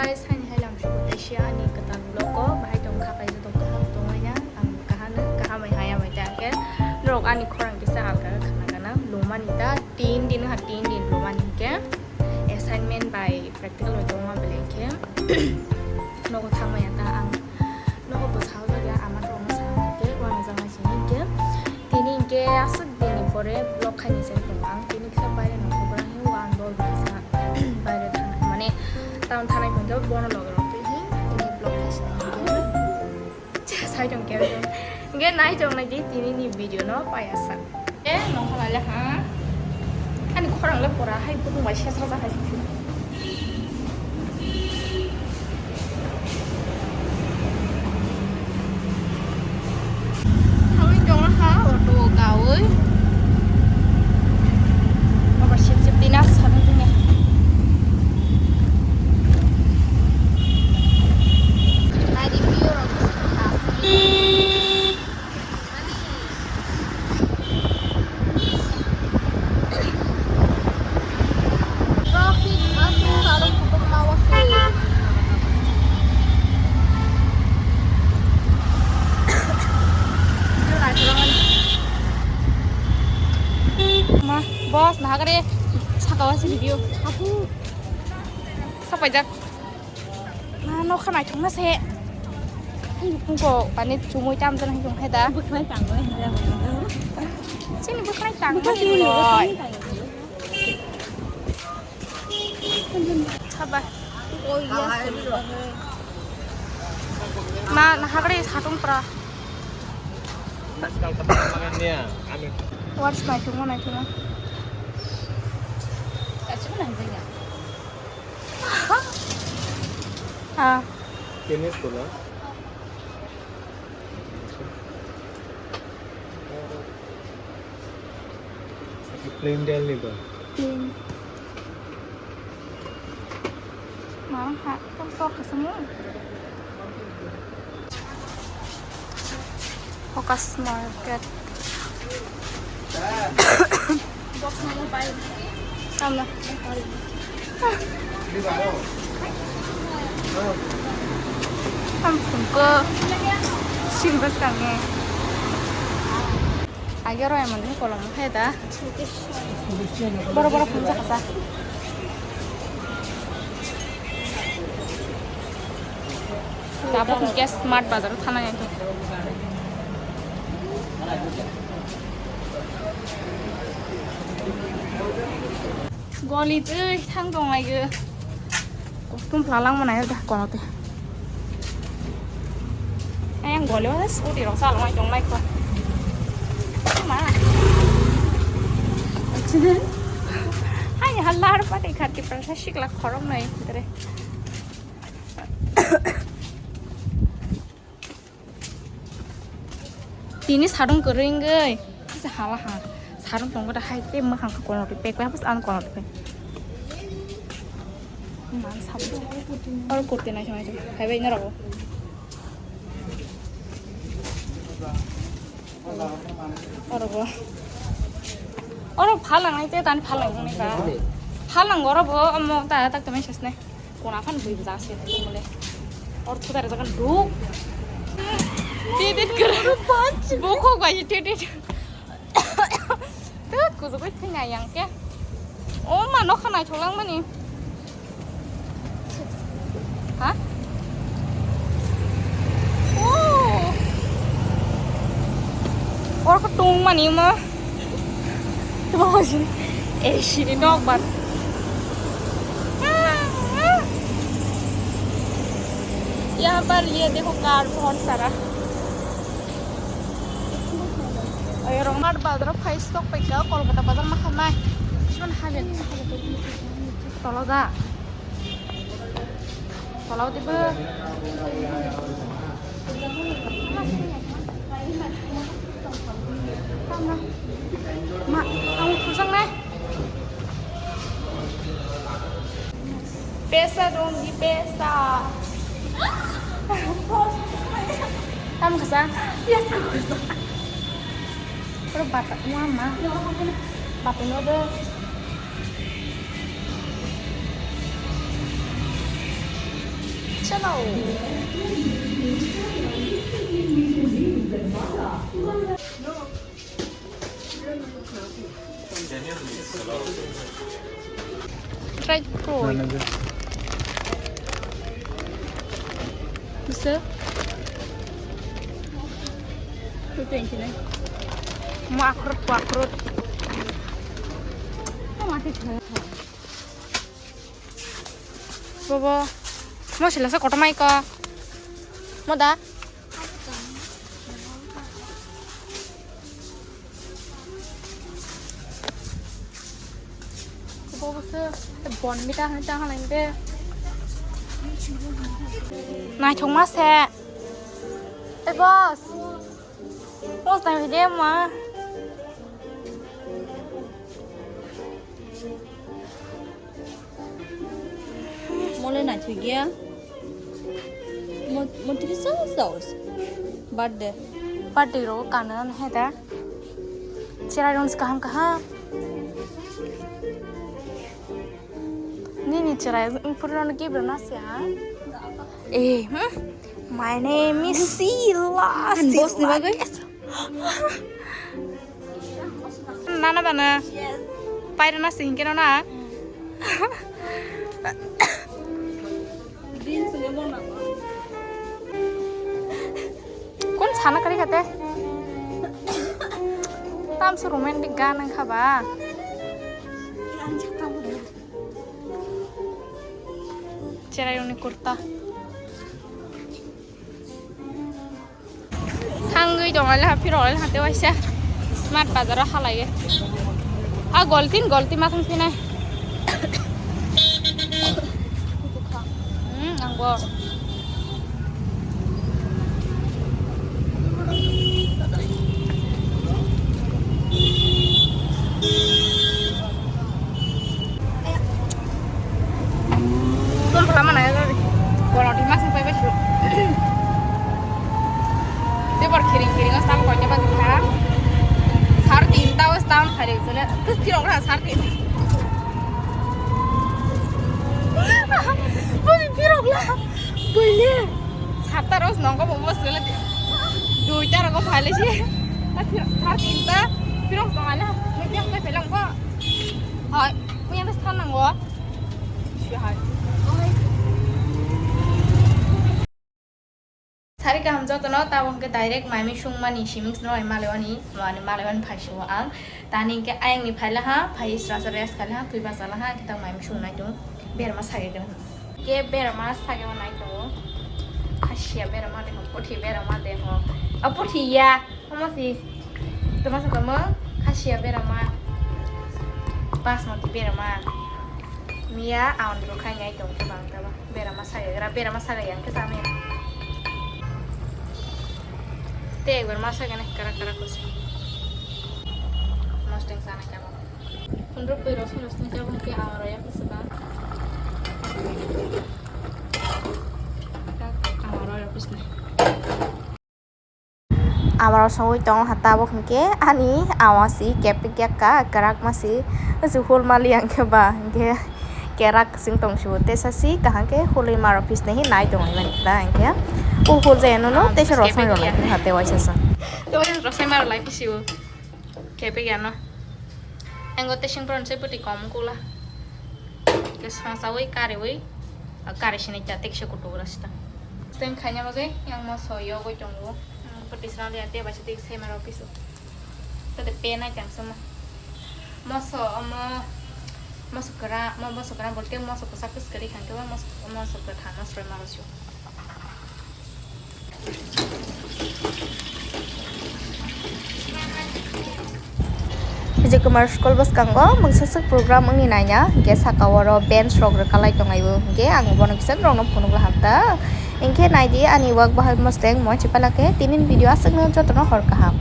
guys, hai hai lang sa Asia ni katang loko bahay tong kakay sa tong kahap tong nya ang kahamay haya may take Nirok ani korang bisa alga kana lumanita 3 din 3 din lumanin ke assignment by practical lo tong ma beleke noko thamay ta ang noko bo sao ya ama tong sa ke wa ma jang chi ke tini ke Asok din pore block khani se tong ang tini sa bayre noko bra hi wan bol bisa bayre মানে town থানায় কিন্তু বড় লগর তিনি blog খাইছে সাইডং কেরং গে নাই জং নাই দি তিনি নি ভিডিও ন পায়াসা এ নখলালে হা আনি খরাংলে পড়া হাই বুদুং বাই শেষরা জাখাইছি থাউই জং হা অটো গাওই আবার শিবজিব দিনা সাদা দিনে bos nah kare sakawas video abu sampai jak no khanai thongna se ko pani chumoi tam jan hai jong hai da bukhai tang noi chini bukhai tang noi chaba oi ya ma nah kare satung pra Kalau makannya, amin. What's my thing one I think? Aswk nantinya. Ah. Ini pula. Plain del nih bang. Plain. Mau hak tok ke semua. Fokus market. Box mau bayar. Sama. Ini baru. Kampung ke Silver kange. Agar orang mana kolom heda. Baru-baru pun saksa. Tapi mungkin smart bazar thana itu. Goli tu thang dong lagi. Kostum pelalang mana ya dah kono tu. Yang goli mana scooty rong salang mai dong mai ko. Mana? Hanya halar pada ikat di persasik lah korong nai tere. Ini sarung kering gay. Bisa halah ha. Sarung tunggu dah hai tem mahang ke kono pek apa an kono pek. Man sabun. Or kurti nai cuma itu. Hai bayi nero. Orobo. Oro phalang nai te tan phalang nai ka. Phalang orobo ammo ta tak temen sesne. Kona phan bui bza se tumule. Or thudar jagan duk. Tidit kero punch. Boko gaji tidit. Tức của tôi thấy ngày yang kia. Ố mà nó không này thằng lăng mà nè. Hả? Ô. Ủa có tung mà nè mà. Tôi bảo gì? Ê xì đi nóc bật. यहाँ पर ये देखो car बहुत सारा orang mar bazar Aswk peka Kolkata bazar makan mai cuman habis tolong dah tolong tiba mak kamu pusing nih pesa dong di pesa kamu kesana ya Pero bata mama. Bata no de. चलो try Croy bisa itu yang sini makrut masih jauh Bobo mau selesai kota mai ka mau dah Bobo se bon mi ta hang lain deh Này chúng mắt xe Ê boss Boss này phải đem mà Mau lên này thử kia Một thứ sauce Birthday Birthday ro kanan hai ta Cerai dong kaham Ni cerai Pura give nasi ha My name is Sila. Bos ni bagai? Nana bana. Yes. Pai na sing kena na. Din sungai mana? Kon sana kali kate. Tam su romantic gan ang khaba. Cerai ni kurta. Hangui dong ala happy roll hate waisa smart bazar halai golti masang sini anggo tuh lama naya tadi kalau di masang pepe dulu Dia berkiring-kiring setahun pokoknya pasti kan Sar 3 tahun setahun hari itu terus kira orang sar 3 Pasti kira lah boleh sar terus nongko bobo sulit 2 cara kau balik sih sar 3 kira setahun lah mungkin yang kayak bilang kok punya terus tanang gua Hari kaham jauh no tawang ke direct mami sung mani shimix no Malai Malai phaisho ang tani ke ayang ni phaila ha phais rasa res kala ha tui basala ha kita mami sung nai tu berma sage ke berma sage nai tu khashia berma de pothi berma de ho apothi ya homasi tama sama khashia berma basmati berma mia aun ro khai ngai tu ke bang ta berma sage yang ke same Te igual más allá en cara cosa. No estoy sana ya. Un ropero se nos tiene que ahora ya que se va. Ahora ya pues. Ahora soy tong hatabo ke ani awasi kepik ya ka karak masih zuhul mali yang ke ba ke kerak sing tong shute sasi kahan ke huli mar office nahi nai tong iban ta ke Uhul zeno no te rosai rolai hate waisa sa to wes rosai mar lai pisiu kepe ya no engo te sing pron se puti kom kula ke sonsa wei kare sini jate ke kutu rasta ten khanya bagai yang mo soyo go jongo puti sra le ate baise te se mar office to te pena jang sama masukara bolte masukasa kus kari khan ke masukara thana sra marasyo Jagamar School bus kanggo mangsasuk program ang ninanya ge sakawaro bench rog rekalai tongayu ge ang bono kisan rong no phone hamta engke naidi ani wak bahal mosteng mo chipalake tinin video asang no jotono hor kaham